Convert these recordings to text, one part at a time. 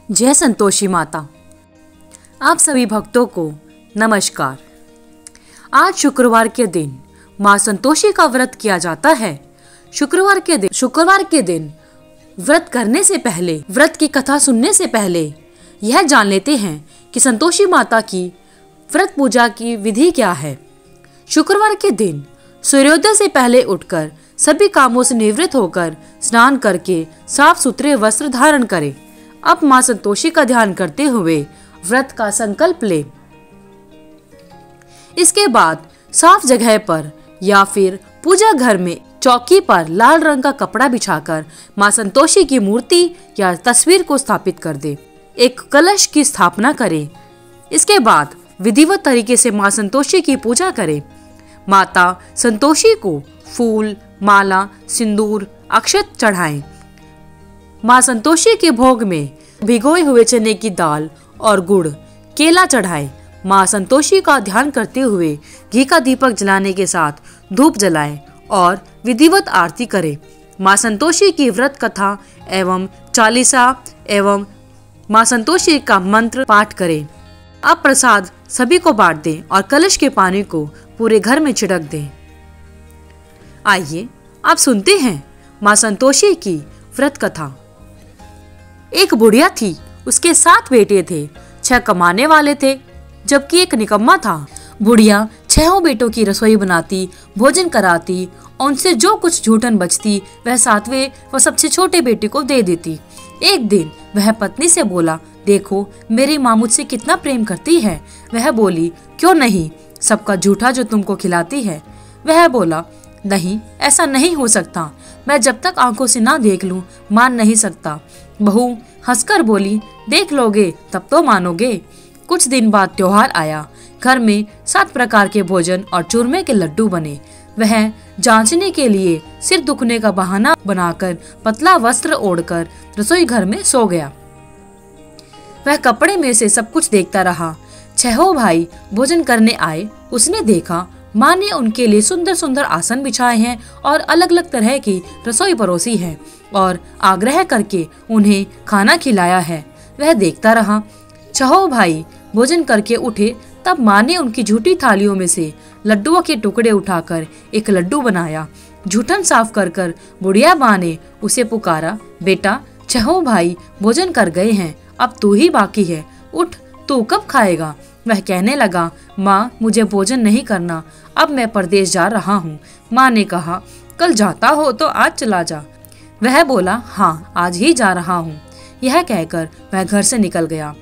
जय संतोषी माता। आप सभी भक्तों को नमस्कार। आज शुक्रवार के दिन माँ संतोषी का व्रत किया जाता है। शुक्रवार के दिन व्रत करने से पहले, व्रत की कथा सुनने से पहले यह जान लेते हैं कि संतोषी माता की व्रत पूजा की विधि क्या है। शुक्रवार के दिन सूर्योदय से पहले उठकर सभी कामों से निवृत्त होकर स्नान करके साफ सुथरे वस्त्र धारण करें। अब माँ संतोषी का ध्यान करते हुए व्रत का संकल्प ले। इसके बाद साफ जगह पर या फिर पूजा घर में चौकी पर लाल रंग का कपड़ा बिछाकर माँ संतोषी की मूर्ति या तस्वीर को स्थापित कर दे। एक कलश की स्थापना करें। इसके बाद विधिवत तरीके से माँ संतोषी की पूजा करें। माता संतोषी को फूल, माला, सिंदूर, अक्षत चढ़ाएं। माँ संतोषी के भोग में भिगोए हुए चने की दाल और गुड़, केला चढ़ाएं। माँ संतोषी का ध्यान करते हुए घी का दीपक जलाने के साथ धूप जलाएं और विधिवत आरती करें। माँ संतोषी की व्रत कथा एवं चालीसा एवं माँ संतोषी का मंत्र पाठ करें। अब प्रसाद सभी को बांट दें और कलश के पानी को पूरे घर में छिड़क दें। आइए आप सुनते हैं माँ संतोषी की व्रत कथा। एक बुढ़िया थी, उसके 7 बेटे थे। 6 कमाने वाले थे जबकि एक निकम्मा था। बुढ़िया 6 बेटों की रसोई बनाती, भोजन कराती और उनसे जो कुछ जूठन बचती वह 7वें व सबसे छोटे बेटे को दे देती। एक दिन वह पत्नी से बोला, देखो मेरी माँ मुझसे कितना प्रेम करती है। वह बोली, क्यों नहीं, सबका जूठा जो तुमको खिलाती है। वह बोला, नहीं, ऐसा नहीं हो सकता। मैं जब तक आंखों से ना देख लूं मान नहीं सकता। बहू हंसकर बोली, देख लोगे तब तो मानोगे। कुछ दिन बाद त्योहार आया। घर में 7 प्रकार के भोजन और चूरमे के लड्डू बने। वह जांचने के लिए सिर दुखने का बहाना बनाकर पतला वस्त्र ओढ़कर रसोई घर में सो गया। वह कपड़े में से सब कुछ देखता रहा। 6 भाई भोजन करने आए। उसने देखा माँ ने उनके लिए सुंदर सुंदर आसन बिछाए हैं और अलग अलग तरह की रसोई परोसी है और आग्रह करके उन्हें खाना खिलाया है। वह देखता रहा। 6 भाई भोजन करके उठे तब माँ ने उनकी झूठी थालियों में से लड्डुओं के टुकड़े उठाकर एक लड्डू बनाया। जूठन साफ कर कर बुढ़िया माँ ने उसे पुकारा, बेटा 6 भाई भोजन कर गए हैं, अब तू ही बाकी है, उठ, तू कब खाएगा। वह कहने लगा, माँ मुझे भोजन नहीं करना, अब मैं परदेश जा रहा हूँ। माँ ने कहा, कल जाता हो तो आज चला जा। वह बोला, हाँ आज ही जा रहा हूँ। यह कहकर वह घर से निकल गया।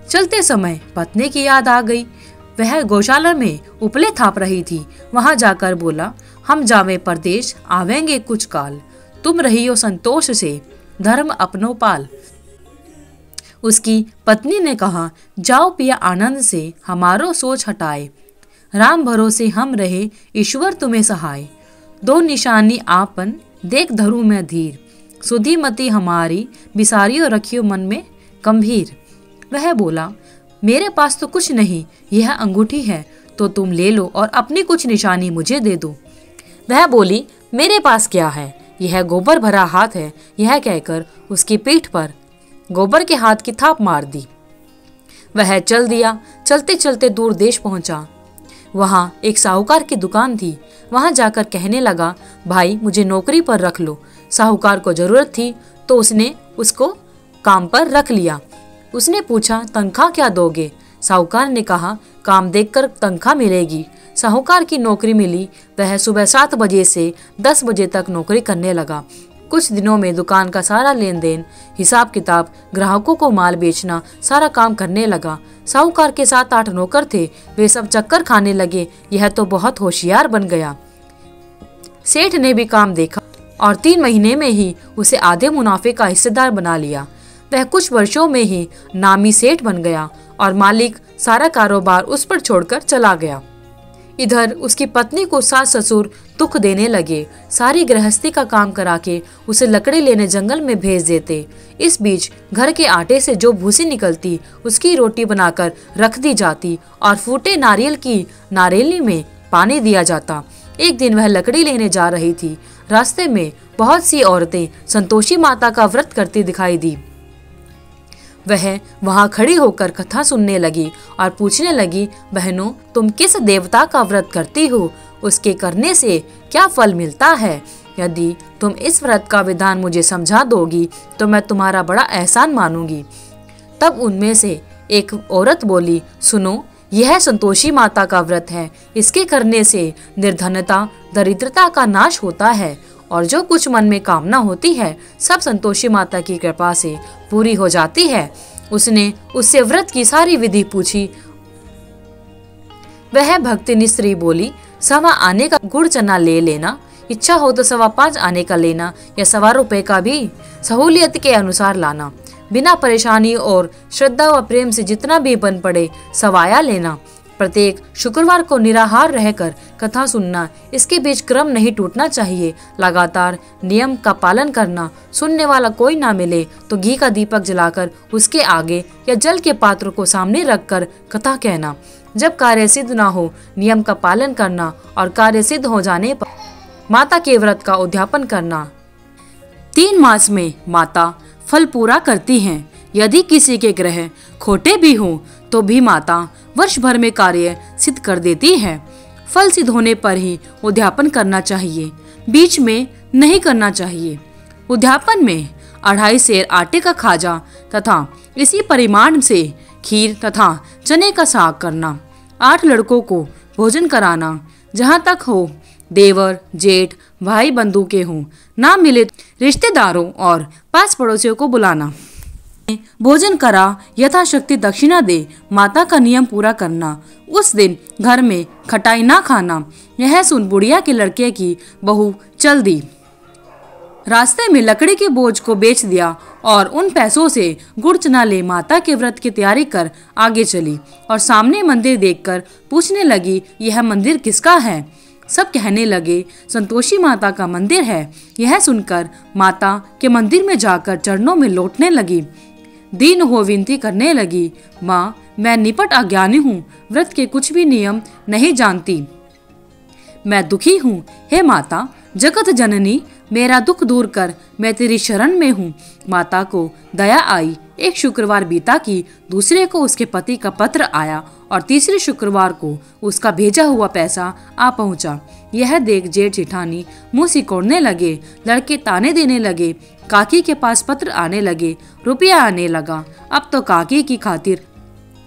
चलते समय पत्नी की याद आ गई। वह गौशाला में उपले थाप रही थी। वहां जाकर बोला, हम जावे परदेश, आवेंगे कुछ काल, तुम रहियो संतोष से, धर्म अपनो पाल। उसकी पत्नी ने कहा, जाओ पिया आनंद से, हमारो सोच हटाए, राम भरोसे हम रहे, ईश्वर तुम्हें सहाय। 2 निशानी आपन, देख धरू में धीर, सुधी मती हमारी, बिसारियो रखियो मन में गंभीर। वह बोला, मेरे पास तो कुछ नहीं, यह अंगूठी है तो तुम ले लो और अपनी कुछ निशानी मुझे दे दो। वह बोली, मेरे पास क्या है, यह गोबर भरा हाथ है। यह कहकर उसकी पीठ पर गोबर के हाथ की थाप मार दी। वह चल दिया। चलते चलते दूर देश पहुंचा। वहां एक साहूकार की दुकान थी। वहां जाकर कहने लगा, भाई मुझे नौकरी पर रख लो। साहूकार को जरूरत थी तो उसने उसको काम पर रख लिया। उसने पूछा, तनख्वाह क्या दोगे। साहूकार ने कहा, काम देखकर तनख्वाह मिलेगी। साहूकार की नौकरी मिली। वह सुबह 7 बजे से 10 बजे तक नौकरी करने लगा। कुछ दिनों में दुकान का सारा लेन देन, हिसाब किताब, ग्राहकों को माल बेचना, सारा काम करने लगा। साहूकार के 7-8 नौकर थे। वे सब चक्कर खाने लगे। यह तो बहुत होशियार बन गया। सेठ ने भी काम देखा और 3 महीने में ही उसे आधे मुनाफे का हिस्सेदार बना लिया। वह कुछ वर्षों में ही नामी सेठ बन गया और मालिक सारा कारोबार उस पर छोड़कर चला गया। इधर उसकी पत्नी को सास ससुर दुख देने लगे। सारी गृहस्थी का काम करा के उसे लकड़ी लेने जंगल में भेज देते। इस बीच घर के आटे से जो भूसी निकलती उसकी रोटी बनाकर रख दी जाती और फूटे नारियल की नारेली में पानी दिया जाता। एक दिन वह लकड़ी लेने जा रही थी। रास्ते में बहुत सी औरतें संतोषी माता का व्रत करती दिखाई दी। वह वहां खड़ी होकर कथा सुनने लगी और पूछने लगी, बहनों, तुम किस देवता का व्रत करती हो? उसके करने से क्या फल मिलता है? यदि तुम इस व्रत का विधान मुझे समझा दोगी तो मैं तुम्हारा बड़ा एहसान मानूंगी। तब उनमें से एक औरत बोली, सुनो, यह संतोषी माता का व्रत है। इसके करने से निर्धनता, दरिद्रता का नाश होता है और जो कुछ मन में कामना होती है सब संतोषी माता की कृपा से पूरी हो जाती है। उसने उससे व्रत की सारी विधि पूछी। वह भक्तिनी स्त्री बोली, 1.25 आने का गुड़ चना ले लेना, इच्छा हो तो 5.25 आने का लेना या 1.25 रुपए का भी, सहूलियत के अनुसार लाना। बिना परेशानी और श्रद्धा व प्रेम से जितना भी बन पड़े सवाया लेना। प्रत्येक शुक्रवार को निराहार रहकर कथा सुनना। इसके बीच क्रम नहीं टूटना चाहिए। लगातार नियम का पालन करना। सुनने वाला कोई ना मिले तो घी का दीपक जलाकर उसके आगे या जल के पात्र को सामने रखकर कथा कहना। जब कार्य सिद्ध ना हो, नियम का पालन करना और कार्य सिद्ध हो जाने पर माता के व्रत का उद्यापन करना। 3 मास में माता फल पूरा करती हैं। यदि किसी के ग्रह खोटे भी हों तो भी माता वर्ष भर में कार्य सिद्ध कर देती है। फल सिद्ध होने पर ही उद्यापन करना चाहिए, बीच में नहीं करना चाहिए। उद्यापन में 2.5 सेर आटे का खाजा तथा इसी परिमाण से खीर तथा चने का साग करना। 8 लड़कों को भोजन कराना। जहाँ तक हो देवर, जेठ, भाई बंधु के हों, ना मिले रिश्तेदारों और पास पड़ोसियों को बुलाना। भोजन करा, यथाशक्ति दक्षिणा दे। माता का नियम पूरा करना। उस दिन घर में खटाई ना खाना। यह सुन बुढ़िया के लड़के की बहू चल दी। रास्ते में लकड़ी के बोझ को बेच दिया और उन पैसों से गुड़ चना ले माता के व्रत की तैयारी कर आगे चली और सामने मंदिर देखकर पूछने लगी, यह मंदिर किसका है? सब कहने लगे, संतोषी माता का मंदिर है। यह सुनकर माता के मंदिर में जाकर चरणों में लौटने लगी। दीन हो विनती करने लगी, माँ, मैं निपट अज्ञानी हूँ, व्रत के कुछ भी नियम नहीं जानती। मैं दुखी हूँ। हे माता, जगत जननी, मेरा दुख दूर कर, मैं तेरी शरण में हूँ। माता को दया आई। एक शुक्रवार बीता कि दूसरे को उसके पति का पत्र आया और तीसरे शुक्रवार को उसका भेजा हुआ पैसा आ पहुंचा। यह देख जेठ जेठानी मुंह सिकोड़ने लगे। लड़के ताने देने लगे। काकी के पास पत्र आने लगे, रुपया आने लगा। अब तो काकी की खातिर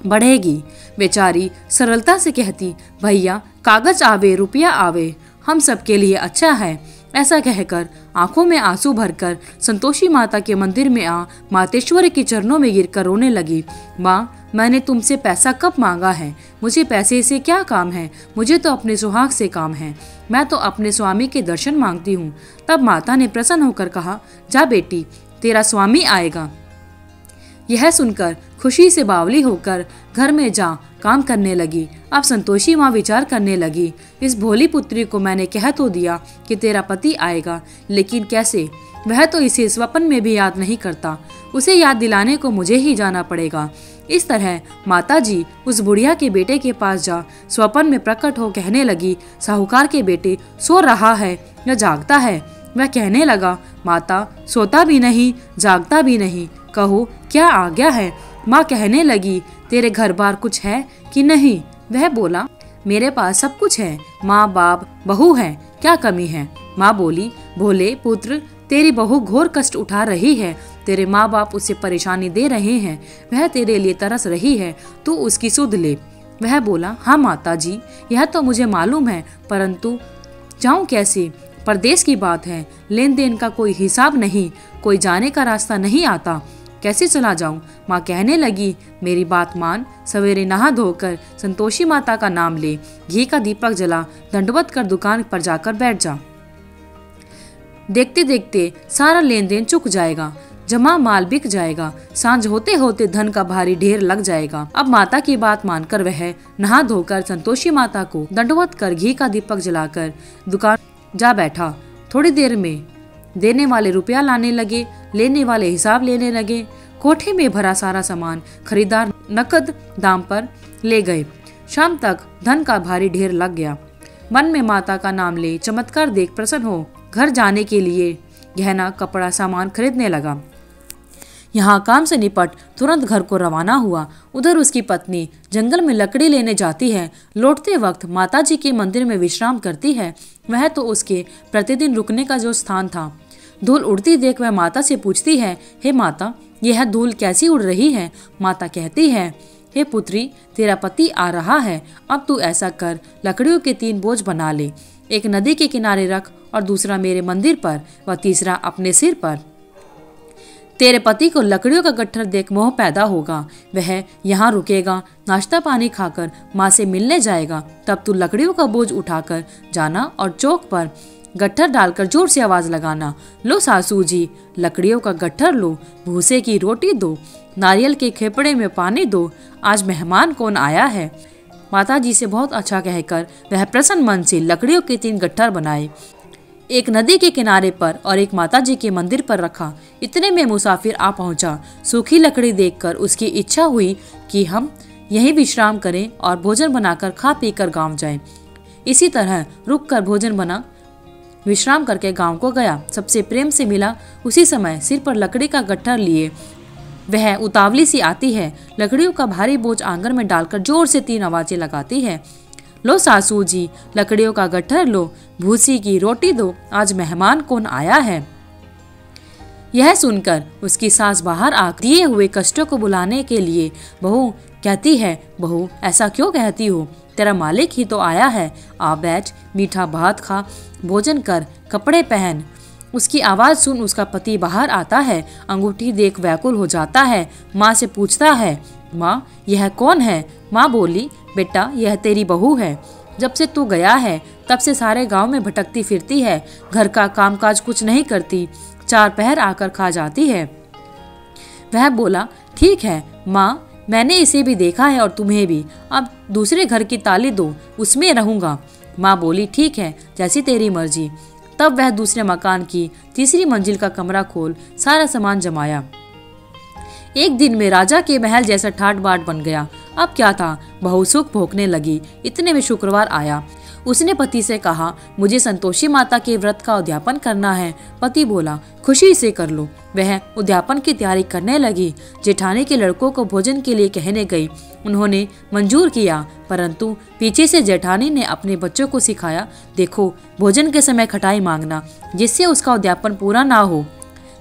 बढ़ेगी। बेचारी सरलता से कहती, भैया, कागज आवे रुपया आवे, हम सबके लिए अच्छा है। ऐसा कहकर आंखों में आंसू भरकर संतोषी माता के मंदिर में आ मातेश्वरी के चरणों में गिरकर रोने लगी। माँ, मैंने तुमसे पैसा कब मांगा है? मुझे पैसे से क्या काम है? मुझे तो अपने सुहाग से काम है। मैं तो अपने स्वामी के दर्शन मांगती हूँ। तब माता ने प्रसन्न होकर कहा, जा बेटी, तेरा स्वामी आएगा। यह सुनकर खुशी से बावली होकर घर में जा काम करने लगी। अब संतोषी माँ विचार करने लगी, इस भोली पुत्री को मैंने कह तो दिया कि तेरा पति आएगा, लेकिन कैसे? वह तो इसे स्वप्न में भी याद नहीं करता। उसे याद दिलाने को मुझे ही जाना पड़ेगा। इस तरह माताजी उस बुढ़िया के बेटे के पास जा स्वप्न में प्रकट हो कहने लगी, साहूकार के बेटे सो रहा है या जागता है? वह कहने लगा, माता, सोता भी नहीं, जागता भी नहीं, कहो क्या आज्ञा है? माँ कहने लगी, तेरे घर बार कुछ है कि नहीं? वह बोला, मेरे पास सब कुछ है, माँ बाप बहू है, क्या कमी है? माँ बोली, भोले पुत्र, तेरी बहू घोर कष्ट उठा रही है। तेरे माँ बाप उसे परेशानी दे रहे हैं। वह तेरे लिए तरस रही है, तू उसकी सुध ले। वह बोला, हाँ माता जी, यह तो मुझे मालूम है, परंतु जाऊं कैसे? परदेश की बात है, लेन देन का कोई हिसाब नहीं, कोई जाने का रास्ता नहीं आता, कैसे चला जाऊं? माँ कहने लगी, मेरी बात मान, सवेरे नहा धोकर संतोषी माता का नाम ले, घी का दीपक जला, दंडवत कर दुकान पर जाकर बैठ जा। देखते देखते सारा लेन देन चुक जाएगा, जमा माल बिक जाएगा, सांझ होते होते धन का भारी ढेर लग जाएगा। अब माता की बात मानकर वह नहा धोकर संतोषी माता को दंडवत कर घी का दीपक जलाकर दुकान जा बैठा। थोड़ी देर में देने वाले रुपया लाने लगे, लेने वाले हिसाब लेने लगे। कोठे में भरा सारा सामान खरीदार नकद दाम पर ले गए। शाम तक धन का भारी ढेर लग गया। मन में माता का नाम ले चमत्कार देख प्रसन्न हो घर जाने के लिए गहना कपड़ा सामान खरीदने लगा। यहाँ काम से निपट तुरंत घर को रवाना हुआ। उधर उसकी पत्नी जंगल में लकड़ी लेने जाती है। लौटते वक्त माताजी के मंदिर में विश्राम करती है। वह तो उसके प्रतिदिन रुकने का जो स्थान था। धूल उड़ती देख वह माता से पूछती है, हे माता, यह धूल कैसी उड़ रही है? माता कहती है, हे पुत्री, तेरा पति आ रहा है। अब तू ऐसा कर, लकड़ियों के 3 बोझ बना ले। एक नदी के किनारे रख और दूसरा मेरे मंदिर पर व तीसरा अपने सिर पर। तेरे पति को लकड़ियों का गट्ठर देख मोह पैदा होगा। वह यहाँ रुकेगा, नाश्ता पानी खाकर माँ से मिलने जाएगा। तब तू लकड़ियों का बोझ उठाकर जाना और चौक पर गट्ठर डालकर जोर से आवाज लगाना, लो सासू जी, लकड़ियों का गट्ठर लो, भूसे की रोटी दो, नारियल के खेपड़े में पानी दो, आज मेहमान कौन आया है। माता जी से बहुत अच्छा कहकर वह प्रसन्न मन से लकड़ियों के 3 गट्ठर बनाए। एक नदी के किनारे पर और एक माताजी के मंदिर पर रखा। इतने में मुसाफिर आ पहुंचा। सूखी लकड़ी देखकर उसकी इच्छा हुई कि हम यहीं विश्राम करें और भोजन बनाकर खा पी कर गाँव जाएं। इसी तरह रुक कर भोजन बना विश्राम करके गांव को गया। सबसे प्रेम से मिला। उसी समय सिर पर लकड़ी का गट्ठर लिए वह उतावली सी आती है। लकड़ियों का भारी बोझ आंगन में डालकर जोर से 3 आवाजें लगाती है, लो सासू जी, लकड़ियों का गट्ठर लो, भूसी की रोटी दो, आज मेहमान कौन आया है। यह सुनकर उसकी सास बाहर आ दिए हुए कष्टों को बुलाने के लिए बहू कहती है, बहू ऐसा क्यों कहती हो, तेरा मालिक ही तो आया है। आ बैठ, मीठा भात खा, भोजन कर, कपड़े पहन। उसकी आवाज सुन उसका पति बाहर आता है। अंगूठी देख व्याकुल हो जाता है। माँ से पूछता है, माँ यह कौन है? माँ बोली, बेटा यह तेरी बहू है। जब से तू गया है तब से सारे गांव में भटकती फिरती है। घर का कामकाज कुछ नहीं करती, 4 पहर आकर खा जाती है। वह बोला, ठीक है माँ, मैंने इसे भी देखा है और तुम्हें भी। अब दूसरे घर की ताली दो, उसमें रहूंगा। माँ बोली, ठीक है, जैसी तेरी मर्जी। तब वह दूसरे मकान की 3री मंजिल का कमरा खोल सारा सामान जमाया। एक दिन में राजा के महल जैसा ठाट बाट बन गया। अब क्या था, बहू सुख भोंकने लगी। इतने में शुक्रवार आया। उसने पति से कहा, मुझे संतोषी माता के व्रत का उद्यापन करना है। पति बोला, खुशी से कर लो। वह उद्यापन की तैयारी करने लगी। जेठानी के लड़कों को भोजन के लिए कहने गई। उन्होंने मंजूर किया, परंतु पीछे से जेठानी ने अपने बच्चों को सिखाया, देखो भोजन के समय खटाई मांगना, जिससे उसका उद्यापन पूरा ना हो।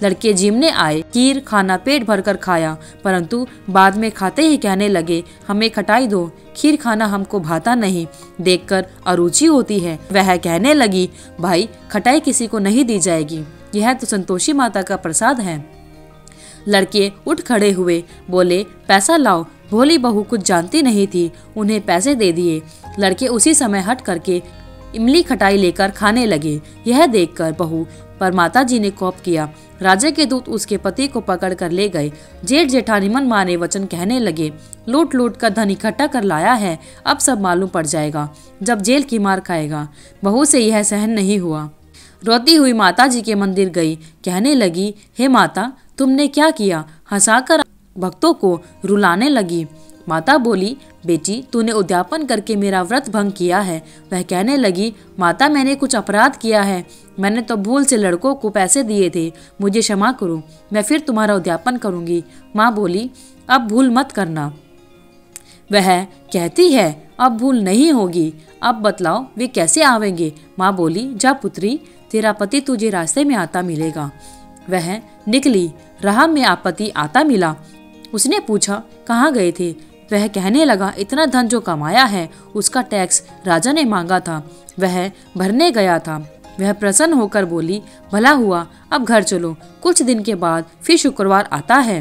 लड़के जिमने आए, खीर खाना पेट भरकर खाया, परंतु बाद में खाते ही कहने लगे, हमें खटाई दो, खीर खाना हमको भाता नहीं, देखकर अरुचि होती है। वह कहने लगी, भाई खटाई किसी को नहीं दी जाएगी, यह तो संतोषी माता का प्रसाद है। लड़के उठ खड़े हुए, बोले, पैसा लाओ। भोली बहू कुछ जानती नहीं थी, उन्हें पैसे दे दिए। लड़के उसी समय हट करके इमली खटाई लेकर खाने लगे। यह देखकर बहू पर माताजी ने कोप किया। राजा के दूत उसके पति को पकड़ कर ले गए। जेठ जेठानी मन माने वचन कहने लगे, लूट लूट कर धन इकट्ठा कर लाया है, अब सब मालूम पड़ जाएगा, जब जेल की मार खाएगा। बहू से यह सहन नहीं हुआ। रोती हुई माताजी के मंदिर गई। कहने लगी, हे माता, तुमने क्या किया? हंसाकर भक्तों को रुलाने लगी। माता बोली, बेटी तूने उद्यापन करके मेरा व्रत भंग किया है। वह कहने लगी, माता मैंने कुछ अपराध किया है, मैंने तो भूल से लड़कों को पैसे दिए थे, मुझे क्षमा करो, मैं फिर तुम्हारा उद्यापन करूंगी। माँ बोली, अब भूल मत करना। वह कहती है, अब भूल नहीं होगी, अब बतलाओ वे कैसे आवेंगे? माँ बोली, जा पुत्री, तेरा पति तुझे रास्ते में आता मिलेगा। वह निकली। राह में आपत्ति आता मिला। उसने पूछा, कहाँ गए थे? वह कहने लगा, इतना धन जो कमाया है उसका टैक्स राजा ने मांगा था, वह भरने गया था। वह प्रसन्न होकर बोली, भला हुआ, अब घर चलो, कुछ दिन के बाद फिर शुक्रवार आता है।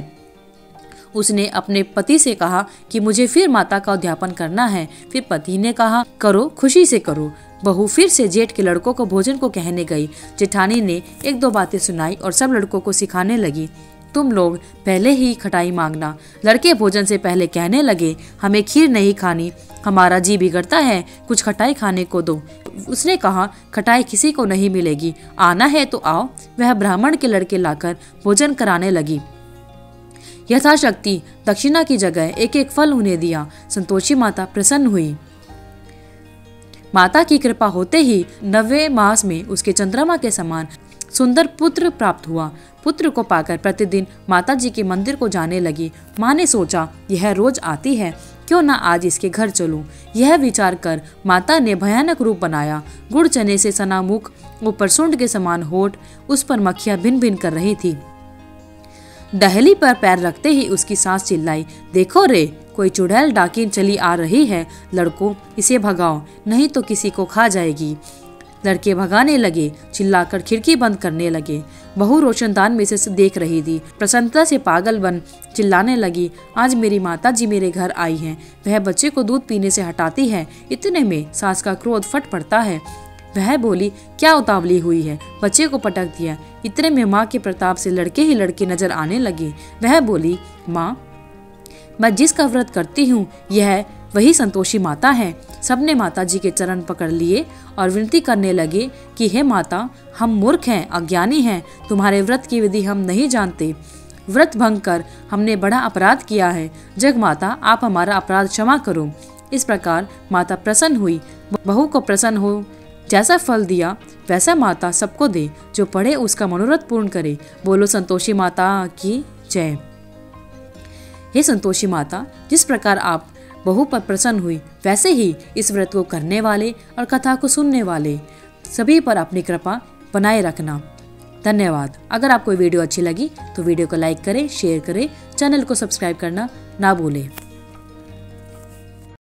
उसने अपने पति से कहा कि मुझे फिर माता का उद्यापन करना है। फिर पति ने कहा, करो, खुशी से करो। बहू फिर से जेठ के लड़कों को भोजन को कहने गई। जेठानी ने 1-2 बातें सुनाई और सब लड़कों को सिखाने लगी, तुम लोग पहले ही खटाई मांगना। लड़के भोजन से पहले कहने लगे, हमें खीर नहीं खानी, हमारा जी बिगड़ता है, कुछ खटाई खाने को दो। उसने कहा, खटाई किसी को नहीं मिलेगी, आना है तो आओ। वह ब्राह्मण के लड़के लाकर भोजन कराने लगी। यथाशक्ति दक्षिणा की जगह 1-1 फल उन्हें दिया। संतोषी माता प्रसन्न हुई। माता की कृपा होते ही 9वें मास में उसके चंद्रमा के समान सुंदर पुत्र प्राप्त हुआ। पुत्र को पाकर प्रतिदिन माता जी के मंदिर को जाने लगी। माँ ने सोचा, यह रोज आती है, क्यों ना आज इसके घर चलूं। यह विचार कर माता ने भयानक रूप बनाया। गुड़ चने से सना मुख, ऊपर सुंड के समान होठ, उस पर मक्खियां भिन भिन कर रही थी। दहली पर पैर रखते ही उसकी सास चिल्लाई, देखो रे, कोई चुड़ैल डाकिन चली आ रही है। लड़कों, इसे भगाओ, नहीं तो किसी को खा जाएगी। लड़के भगाने लगे, चिल्लाकर खिड़की बंद करने लगे। बहू रोशनदान में से देख रही थी। प्रसन्नता से पागल बन चिल्लाने लगी, आज मेरी माता जी मेरे घर आई हैं। वह बच्चे को दूध पीने से हटाती है। इतने में सास का क्रोध फट पड़ता है। वह बोली, क्या उतावली हुई है, बच्चे को पटक दिया। इतने में माँ के प्रताप से लड़के ही लड़के नजर आने लगे। वह बोली, माँ, मैं जिसका व्रत करती हूँ यह वही संतोषी माता है। सबने माता जी के चरण पकड़ लिए और विनती करने लगे कि हे माता, हम मूर्ख हैं, अज्ञानी हैं, तुम्हारे व्रत की विधि हम नहीं जानते। व्रत भंग कर हमने बड़ा अपराध किया है। जग माता, आप हमारा अपराध क्षमा करो। इस प्रकार माता प्रसन्न हुई। बहू को प्रसन्न हो जैसा फल दिया वैसा माता सबको दे, जो पढ़े उसका मनोरथ पूर्ण करे। बोलो संतोषी माता की जय। हे संतोषी माता, जिस प्रकार आप बहू पर प्रसन्न हुई, वैसे ही इस व्रत को करने वाले और कथा को सुनने वाले सभी पर अपनी कृपा बनाए रखना। धन्यवाद। अगर आपको वीडियो अच्छी लगी तो वीडियो को लाइक करें, शेयर करें, चैनल को सब्सक्राइब करना ना भूलें।